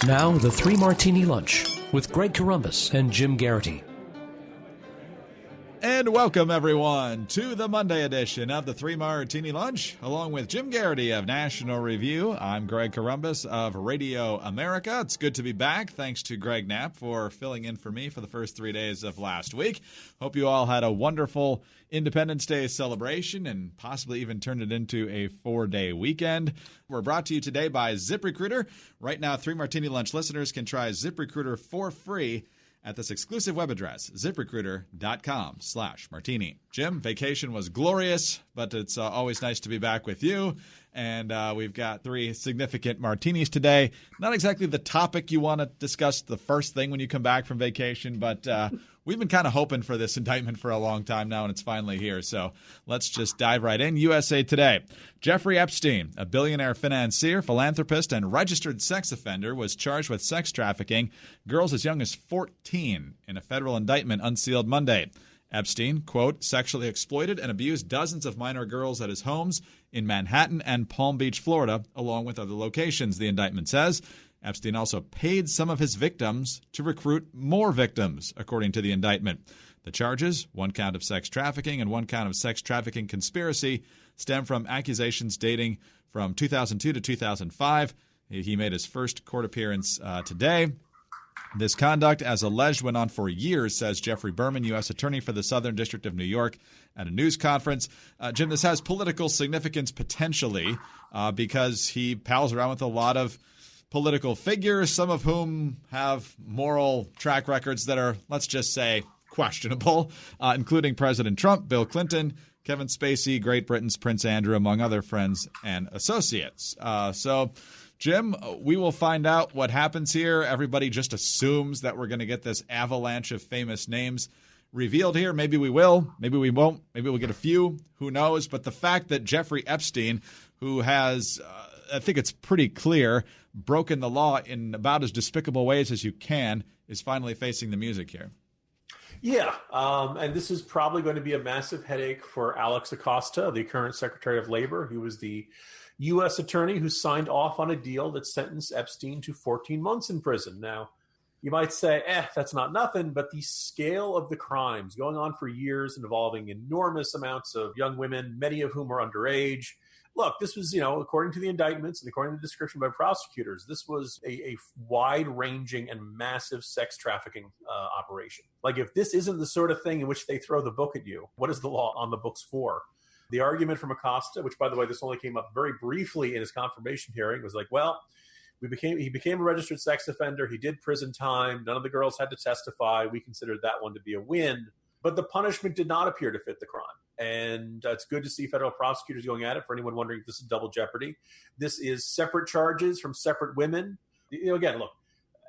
Now, the Three Martini Lunch with Greg Corombos and Jim Geraghty. And welcome, everyone, to the Monday edition of the Three Martini Lunch. Along with Jim Geraghty of National Review, I'm Greg Corombos of Radio America. It's good to be back. Thanks to Greg Knapp for filling in for me for the first 3 days of last week. Hope you all had a wonderful Independence Day celebration and possibly even turned it into a 4-day weekend. We're brought to you today by ZipRecruiter. Right now, Three Martini Lunch listeners can try ZipRecruiter for free at this exclusive web address, ZipRecruiter.com/martini. Jim, vacation was glorious, but it's always nice to be back with you. And we've got three significant martinis today. Not exactly the topic you want to discuss the first thing when you come back from vacation, but we've been kind of hoping for this indictment for a long time now, and it's finally here. So let's just dive right in. USA Today. Jeffrey Epstein, a billionaire financier, philanthropist, and registered sex offender, was charged with sex trafficking girls as young as 14 in a federal indictment unsealed Monday. Epstein, quote, sexually exploited and abused dozens of minor girls at his homes in Manhattan and Palm Beach, Florida, along with other locations, the indictment says. Epstein also paid some of his victims to recruit more victims, according to the indictment. The charges, one count of sex trafficking and one count of sex trafficking conspiracy, stem from accusations dating from 2002 to 2005. He made his first court appearance today. This conduct, as alleged, went on for years, says Jeffrey Berman, U.S. Attorney for the Southern District of New York, at a news conference. Jim, this has political significance potentially because he pals around with a lot of political figures, some of whom have moral track records that are, let's just say, questionable, including President Trump, Bill Clinton, Kevin Spacey, Great Britain's Prince Andrew, among other friends and associates. So, Jim, we will find out what happens here. Everybody just assumes that we're going to get this avalanche of famous names revealed here. Maybe we will. Maybe we won't. Maybe we'll get a few. Who knows? But the fact that Jeffrey Epstein, who has, I think it's pretty clear, broken the law in about as despicable ways as you can, is finally facing the music here. Yeah, and this is probably going to be a massive headache for Alex Acosta, the current Secretary of Labor. He was the U.S. attorney who signed off on a deal that sentenced Epstein to 14 months in prison. Now, you might say, that's not nothing, but the scale of the crimes going on for years involving enormous amounts of young women, many of whom are underage. Look, this was, according to the indictments and according to the description by prosecutors, this was a wide-ranging and massive sex trafficking operation. Like, if this isn't the sort of thing in which they throw the book at you, what is the law on the books for? The argument from Acosta, which, by the way, this only came up very briefly in his confirmation hearing, was like, well, he became a registered sex offender. He did prison time. None of the girls had to testify. We considered that one to be a win. But the punishment did not appear to fit the crime. And it's good to see federal prosecutors going at it. For anyone wondering if this is double jeopardy, this is separate charges from separate women. Again, look,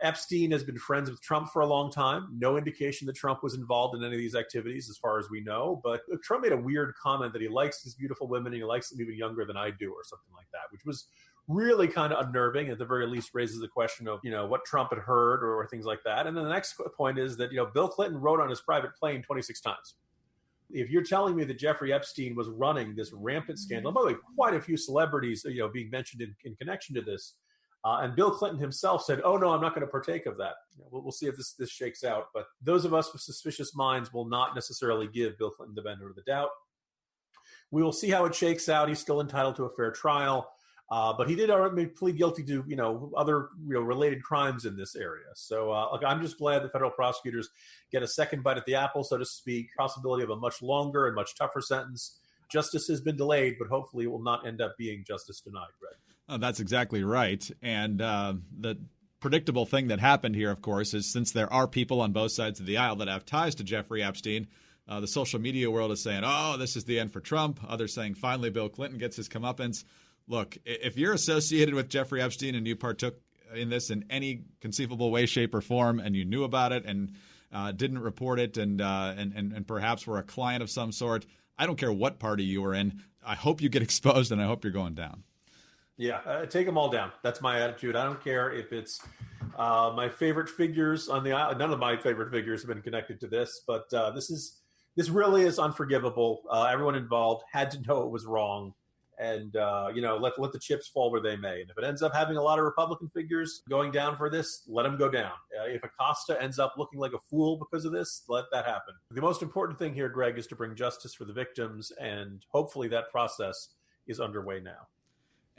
Epstein has been friends with Trump for a long time. No indication that Trump was involved in any of these activities as far as we know. But Trump made a weird comment that he likes these beautiful women and he likes them even younger than I do or something like that, which was really kind of unnerving. At the very least raises the question of, what Trump had heard or things like that. And then the next point is that, Bill Clinton wrote on his private plane 26 times. If you're telling me that Jeffrey Epstein was running this rampant scandal, by the way, quite a few celebrities, being mentioned in connection to this, and Bill Clinton himself said, oh, no, I'm not going to partake of that. We'll see if this shakes out. But those of us with suspicious minds will not necessarily give Bill Clinton the benefit of the doubt. We will see how it shakes out. He's still entitled to a fair trial. But he did plead guilty to, other related crimes in this area. So I'm just glad the federal prosecutors get a second bite at the apple, so to speak. Possibility of a much longer and much tougher sentence. Justice has been delayed, but hopefully it will not end up being justice denied, Greg. Oh, that's exactly right. And the predictable thing that happened here, of course, is since there are people on both sides of the aisle that have ties to Jeffrey Epstein, the social media world is saying, oh, this is the end for Trump. Others saying, finally, Bill Clinton gets his comeuppance. Look, if you're associated with Jeffrey Epstein and you partook in this in any conceivable way, shape, or form, and you knew about it and didn't report it and perhaps were a client of some sort, I don't care what party you were in. I hope you get exposed and I hope you're going down. Yeah, take them all down. That's my attitude. I don't care if it's my favorite figures on the aisle. None of my favorite figures have been connected to this, but this really is unforgivable. Everyone involved had to know it was wrong. and let the chips fall where they may. And if it ends up having a lot of Republican figures going down for this, let them go down. If Acosta ends up looking like a fool because of this, let that happen. The most important thing here, Greg, is to bring justice for the victims, and hopefully that process is underway now.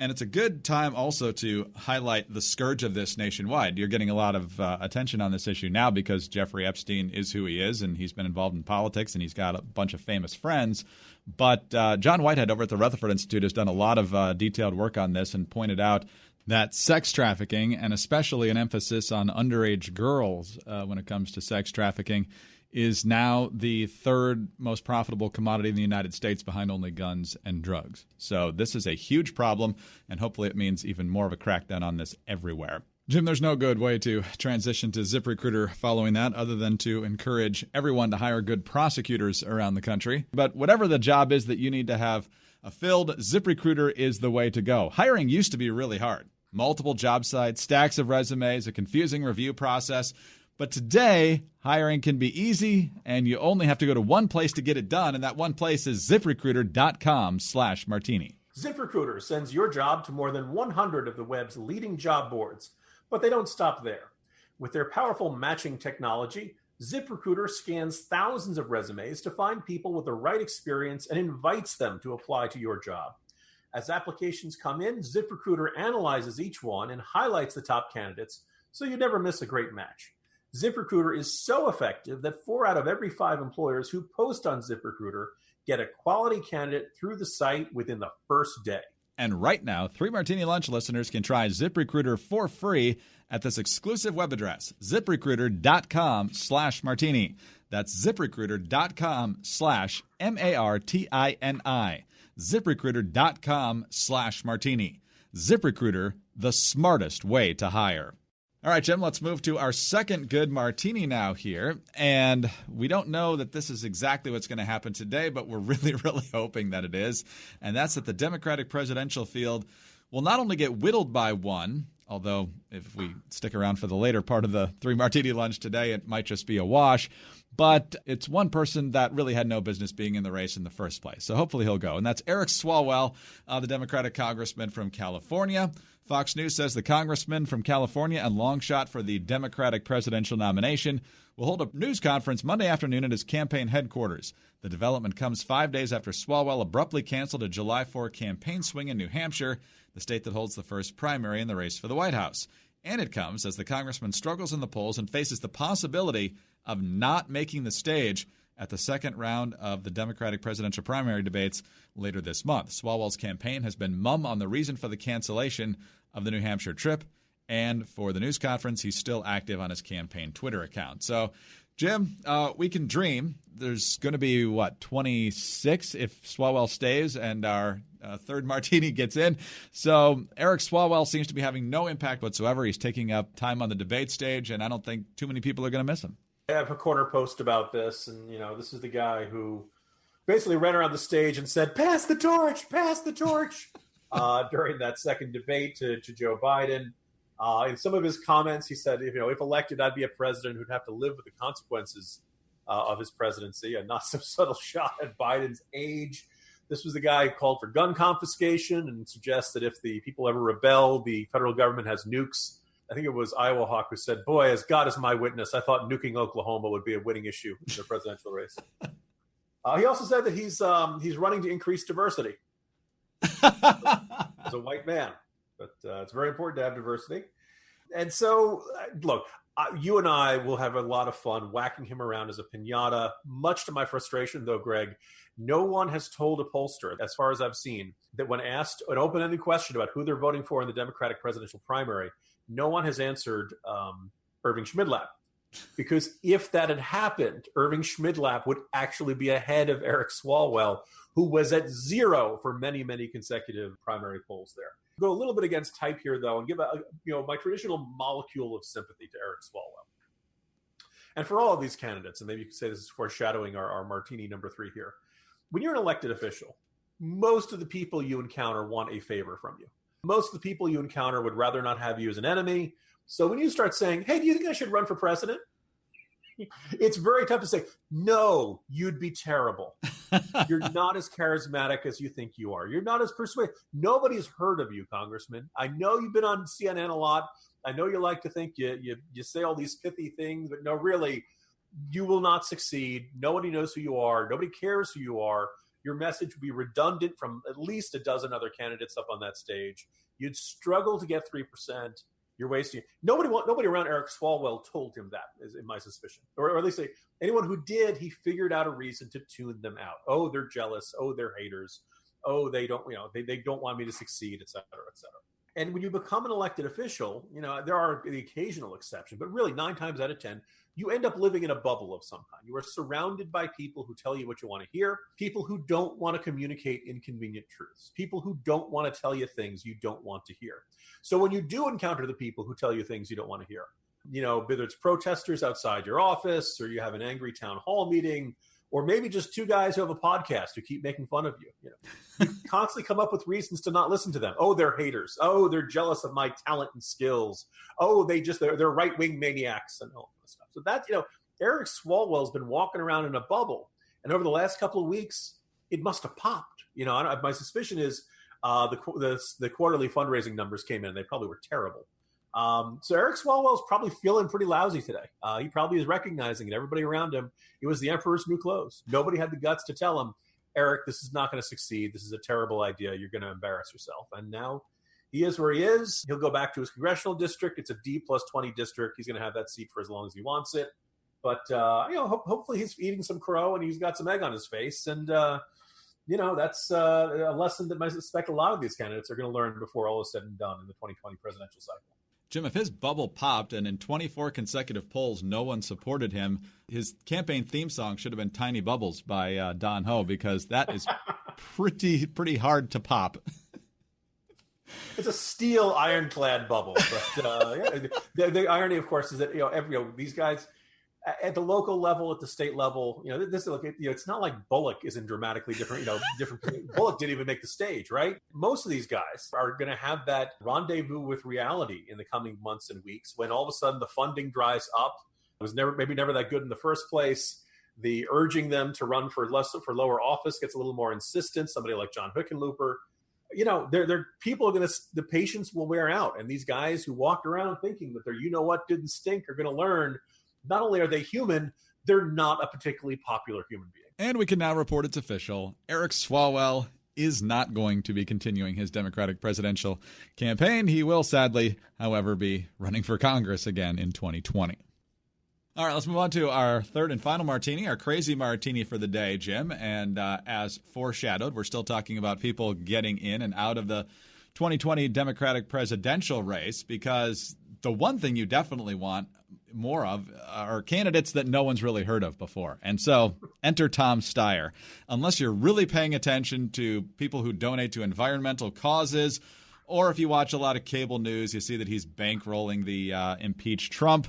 And it's a good time also to highlight the scourge of this nationwide. You're getting a lot of attention on this issue now because Jeffrey Epstein is who he is, and he's been involved in politics, and he's got a bunch of famous friends. But John Whitehead over at the Rutherford Institute has done a lot of detailed work on this and pointed out that sex trafficking, and especially an emphasis on underage girls when it comes to sex trafficking, is now the third most profitable commodity in the United States behind only guns and drugs. So this is a huge problem, and hopefully it means even more of a crackdown on this everywhere. Jim, there's no good way to transition to ZipRecruiter following that other than to encourage everyone to hire good prosecutors around the country. But whatever the job is that you need to have filled, ZipRecruiter is the way to go. Hiring used to be really hard. Multiple job sites, stacks of resumes, a confusing review process. But today, hiring can be easy, and you only have to go to one place to get it done, and that one place is ZipRecruiter.com/martini. ZipRecruiter sends your job to more than 100 of the web's leading job boards, but they don't stop there. With their powerful matching technology, ZipRecruiter scans thousands of resumes to find people with the right experience and invites them to apply to your job. As applications come in, ZipRecruiter analyzes each one and highlights the top candidates, so you never miss a great match. ZipRecruiter is so effective that 4 out of every 5 employers who post on ZipRecruiter get a quality candidate through the site within the first day. And right now, 3 Martini Lunch listeners can try ZipRecruiter for free at this exclusive web address, ZipRecruiter.com/martini. That's ZipRecruiter.com/MARTINI. ZipRecruiter.com/martini. ZipRecruiter, the smartest way to hire. All right, Jim, let's move to our second good martini now here. And we don't know that this is exactly what's going to happen today, but we're really, really hoping that it is. And that's that the Democratic presidential field will not only get whittled by one, although if we stick around for the later part of the 3 Martini Lunch today, it might just be a wash. But it's one person that really had no business being in the race in the first place. So hopefully he'll go. And that's Eric Swalwell, the Democratic congressman from California. Fox News says the congressman from California and long shot for the Democratic presidential nomination will hold a news conference Monday afternoon at his campaign headquarters. The development comes 5 days after Swalwell abruptly canceled a July 4 campaign swing in New Hampshire, the state that holds the first primary in the race for the White House. And it comes as the congressman struggles in the polls and faces the possibility of not making the stage at the second round of the Democratic presidential primary debates later this month. Swalwell's campaign has been mum on the reason for the cancellation of the New Hampshire trip, and for the news conference, he's still active on his campaign Twitter account. So, Jim, we can dream. There's going to be, 26 if Swalwell stays and our third martini gets in. So Eric Swalwell seems to be having no impact whatsoever. He's taking up time on the debate stage, and I don't think too many people are going to miss him. I have a corner post about this, and, this is the guy who basically ran around the stage and said, pass the torch, during that second debate to Joe Biden. In some of his comments, he said, if elected, I'd be a president who'd have to live with the consequences of his presidency, a not so subtle shot at Biden's age. This was the guy who called for gun confiscation and suggests that if the people ever rebel, the federal government has nukes. I think it was Iowa Hawk who said, boy, as God is my witness, I thought nuking Oklahoma would be a winning issue in the presidential race. He also said that he's running to increase diversity. As a white man, but it's very important to have diversity. And so, look, you and I will have a lot of fun whacking him around as a piñata, much to my frustration, though, Greg. No one has told a pollster, as far as I've seen, that when asked an open-ended question about who they're voting for in the Democratic presidential primary, no one has answered Irving Schmidlap. Because if that had happened, Irving Schmidlap would actually be ahead of Eric Swalwell, who was at 0 for many, many consecutive primary polls there. Go a little bit against type here, though, and give my traditional molecule of sympathy to Eric Swalwell. And for all of these candidates, and maybe you could say this is foreshadowing our martini number 3 here. When you're an elected official, most of the people you encounter want a favor from you. Most of the people you encounter would rather not have you as an enemy. So when you start saying, hey, do you think I should run for president? It's very tough to say, no, you'd be terrible. You're not as charismatic as you think you are. You're not as persuasive. Nobody's heard of you, Congressman. I know you've been on CNN a lot. I know you like to think you say all these pithy things, but no, really, you will not succeed. Nobody knows who you are. Nobody cares who you are. Your message would be redundant from at least a dozen other candidates up on that stage. You'd struggle to get 3%. You're wasting. Nobody around Eric Swalwell told him that, is in my suspicion. Or at least anyone who did, he figured out a reason to tune them out. Oh, they're jealous. Oh, they're haters. Oh, they don't, they don't want me to succeed, et cetera, et cetera. And when you become an elected official, there are the occasional exception, but really 9 times out of 10, you end up living in a bubble of some kind. You are surrounded by people who tell you what you want to hear, people who don't want to communicate inconvenient truths, people who don't want to tell you things you don't want to hear. So when you do encounter the people who tell you things you don't want to hear, whether it's protesters outside your office or you have an angry town hall meeting, or maybe just 2 guys who have a podcast who keep making fun of you, you constantly come up with reasons to not listen to them. Oh, they're haters. Oh, they're jealous of my talent and skills. Oh, they're right-wing maniacs and all that stuff. So that's, Eric Swalwell has been walking around in a bubble. And over the last couple of weeks, it must have popped. My suspicion is the quarterly fundraising numbers came in. They probably were terrible. So Eric Swalwell is probably feeling pretty lousy today. He probably is recognizing it. Everybody around him, it was the emperor's new clothes. Nobody had the guts to tell him, Eric, this is not going to succeed. This is a terrible idea. You're going to embarrass yourself. And now he is where he is. He'll go back to his congressional district. It's a D+20 district. He's going to have that seat for as long as he wants it. But, hopefully he's eating some crow and he's got some egg on his face. And, that's a lesson that I suspect a lot of these candidates are going to learn before all is said and done in the 2020 presidential cycle. Jim, if his bubble popped and in 24 consecutive polls no one supported him, his campaign theme song should have been Tiny Bubbles by Don Ho, because that is pretty hard to pop. It's a steel ironclad bubble. But the irony, of course, is that these guys at the local level, at the state level, it's not like Bullock isn't dramatically different. Different. Bullock didn't even make the stage, right? Most of these guys are going to have that rendezvous with reality in the coming months and weeks when all of a sudden the funding dries up. It was never that good in the first place. The urging them to run for lower office gets a little more insistent. Somebody like John Hickenlooper. The patience will wear out. And these guys who walked around thinking that they're, didn't stink are going to learn. Not only are they human, they're not a particularly popular human being. And we can now report it's official. Eric Swalwell is not going to be continuing his Democratic presidential campaign. He will sadly, however, be running for Congress again in 2020. All right, let's move on to our third and final martini, our crazy martini for the day, Jim. And as foreshadowed, we're still talking about people getting in and out of the 2020 Democratic presidential race, because the one thing you definitely want more of are candidates that no one's really heard of before. And so enter Tom Steyer. Unless you're really paying attention to people who donate to environmental causes, or if you watch a lot of cable news, you see that he's bankrolling the impeach Trump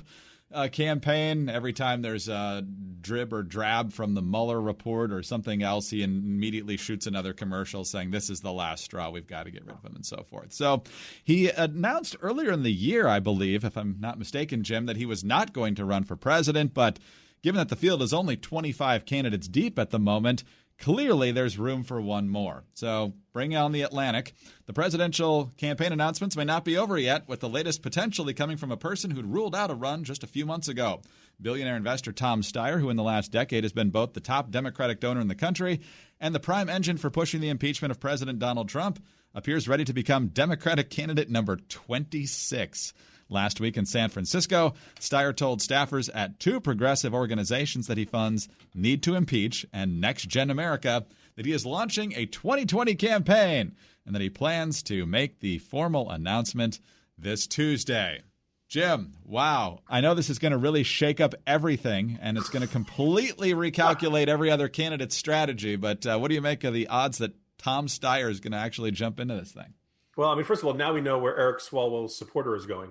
campaign. Every time there's a drib or drab from the Mueller report or something else, he immediately shoots another commercial saying this is the last straw, we've got to get rid of him, and so forth. So he announced earlier in the year, I believe, if I'm not mistaken, Jim, that he was not going to run for president. But given that the field is only 25 candidates deep at the moment, clearly there's room for one more. So bring on the Atlantic. The presidential campaign announcements may not be over yet, with the latest potentially coming from a person who'd ruled out a run just a few months ago. Billionaire investor Tom Steyer, who in the last decade has been both the top Democratic donor in the country and the prime engine for pushing the impeachment of President Donald Trump, appears ready to become Democratic candidate number 26. Last week in San Francisco, Steyer told staffers at 2 progressive organizations that he funds Need to Impeach and Next Gen America that he is launching a 2020 campaign and that he plans to make the formal announcement this Tuesday. Jim, wow. I know this is going to really shake up everything, and it's going to completely recalculate every other candidate's strategy. But what do you make of the odds that Tom Steyer is going to actually jump into this thing? Well, first of all, now we know where Eric Swalwell's supporter is going.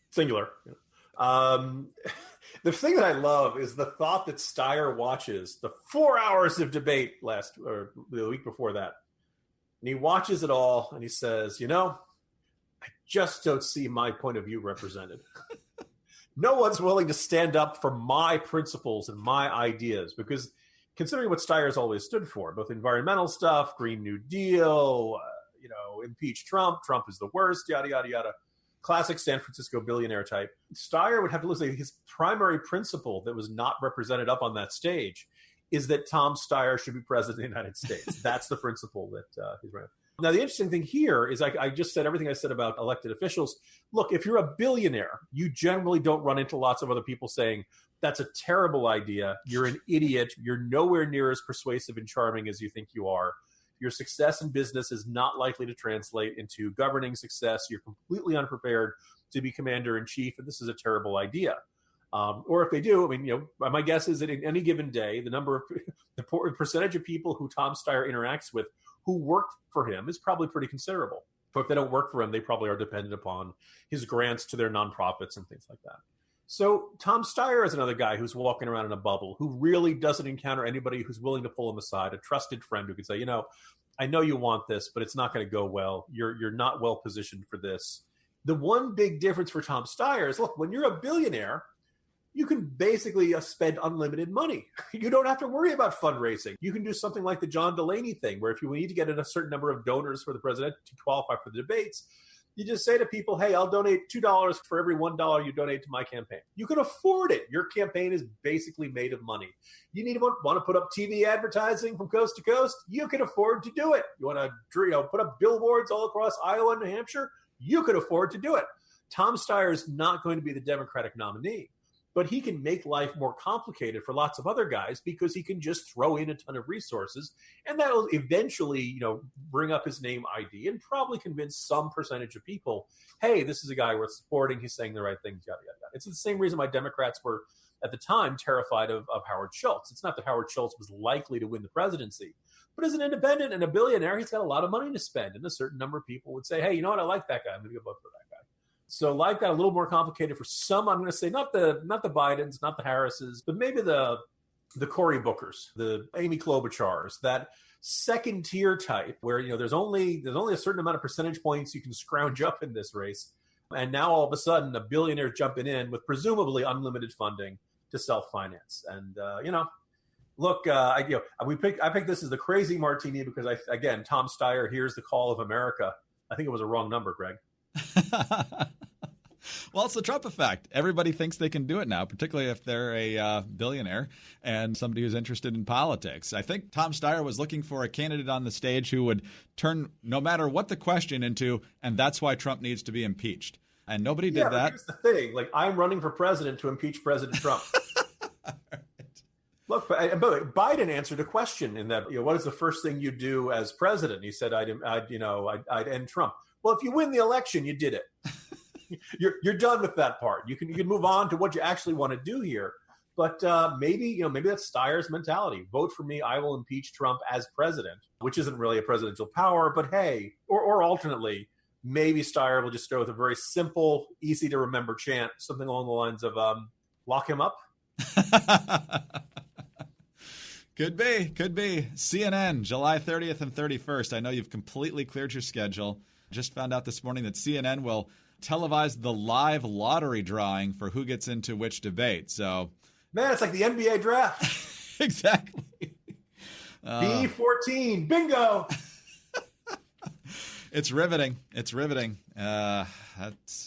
Singular. The thing that I love is the thought that Steyer watches the 4 hours of debate the week before that. And he watches it all and he says, I just don't see my point of view represented. no one's willing to stand up for my principles and my ideas, because considering what Steyer's always stood for, both environmental stuff, Green New Deal, impeach Trump is the worst, yada, yada, yada. Classic San Francisco billionaire type. Steyer would have to look at his primary principle that was not represented up on that stage is that Tom Steyer should be president of the United States. That's the principle that he's running. Now, the interesting thing here is I just said everything I said about elected officials. Look, if you're a billionaire, you generally don't run into lots of other people saying, that's a terrible idea. You're an idiot. You're nowhere near as persuasive and charming as you think you are. Your success in business is not likely to translate into governing success. You're completely unprepared to be commander-in-chief, and this is a terrible idea. Or if they do, my guess is that in any given day, the percentage of people who Tom Steyer interacts with who work for him is probably pretty considerable. But if they don't work for him, they probably are dependent upon his grants to their nonprofits and things like that. So Tom Steyer is another guy who's walking around in a bubble, who really doesn't encounter anybody who's willing to pull him aside, a trusted friend who can say, I know you want this, but it's not going to go well. You're not well positioned for this. The one big difference for Tom Steyer is, look, when you're a billionaire, you can basically spend unlimited money. You don't have to worry about fundraising. You can do something like the John Delaney thing, where if you need to get in a certain number of donors for the president to qualify for the debates, you just say to people, hey, I'll donate $2 for every $1 you donate to my campaign. You can afford it. Your campaign is basically made of money. You want to put up TV advertising from coast to coast? You can afford to do it. You want to put up billboards all across Iowa and New Hampshire? You could afford to do it. Tom Steyer is not going to be the Democratic nominee, but he can make life more complicated for lots of other guys because he can just throw in a ton of resources, and that'll eventually, bring up his name ID and probably convince some percentage of people, hey, this is a guy worth supporting. He's saying the right things, yada, yada, yada. It's the same reason why Democrats were, at the time, terrified of Howard Schultz. It's not that Howard Schultz was likely to win the presidency, but as an independent and a billionaire, he's got a lot of money to spend, and a certain number of people would say, hey, you know what, I like that guy. I'm going to go vote for that guy. So life got a little more complicated for some. I'm going to say not the Bidens, not the Harrises, but maybe the Cory Bookers, the Amy Klobuchars, that second tier type where there's only a certain amount of percentage points you can scrounge up in this race, and now all of a sudden a billionaire jumping in with presumably unlimited funding to self-finance. And look, I picked this as the crazy martini because Tom Steyer hears the call of America. I think it was a wrong number, Greg. Well, it's the Trump effect. Everybody thinks they can do it now, particularly if they're a billionaire and somebody who's interested in politics. I think Tom Steyer was looking for a candidate on the stage who would turn no matter what the question into, and that's why Trump needs to be impeached. And nobody did that. Here's the thing. I'm running for president to impeach President Trump. Look, and by the way, Biden answered a question in that, what is the first thing you do as president? He said, I'd end Trump. Well, if you win the election, you did it. You're done with that part. You can move on to what you actually want to do here. But maybe that's Steyer's mentality. Vote for me. I will impeach Trump as president, which isn't really a presidential power. But hey, or alternately, maybe Steyer will just go with a very simple, easy to remember chant, something along the lines of lock him up. Could be. CNN, July 30th and 31st. I know you've completely cleared your schedule. Just found out this morning that CNN will televise the live lottery drawing for who gets into which debate. So, man, it's like the NBA draft. Exactly. B14, bingo. It's riveting. That's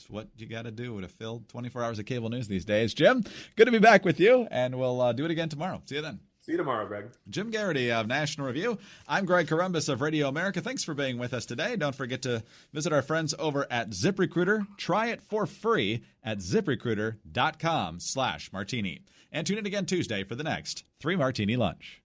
what you got to do to fill 24 hours of cable news these days. Jim, good to be back with you, and we'll do it again tomorrow. See you then. See you tomorrow, Greg. Jim Geraghty of National Review. I'm Greg Corombos of Radio America. Thanks for being with us today. Don't forget to visit our friends over at ZipRecruiter. Try it for free at ZipRecruiter.com/martini. And tune in again Tuesday for the next 3 Martini Lunch.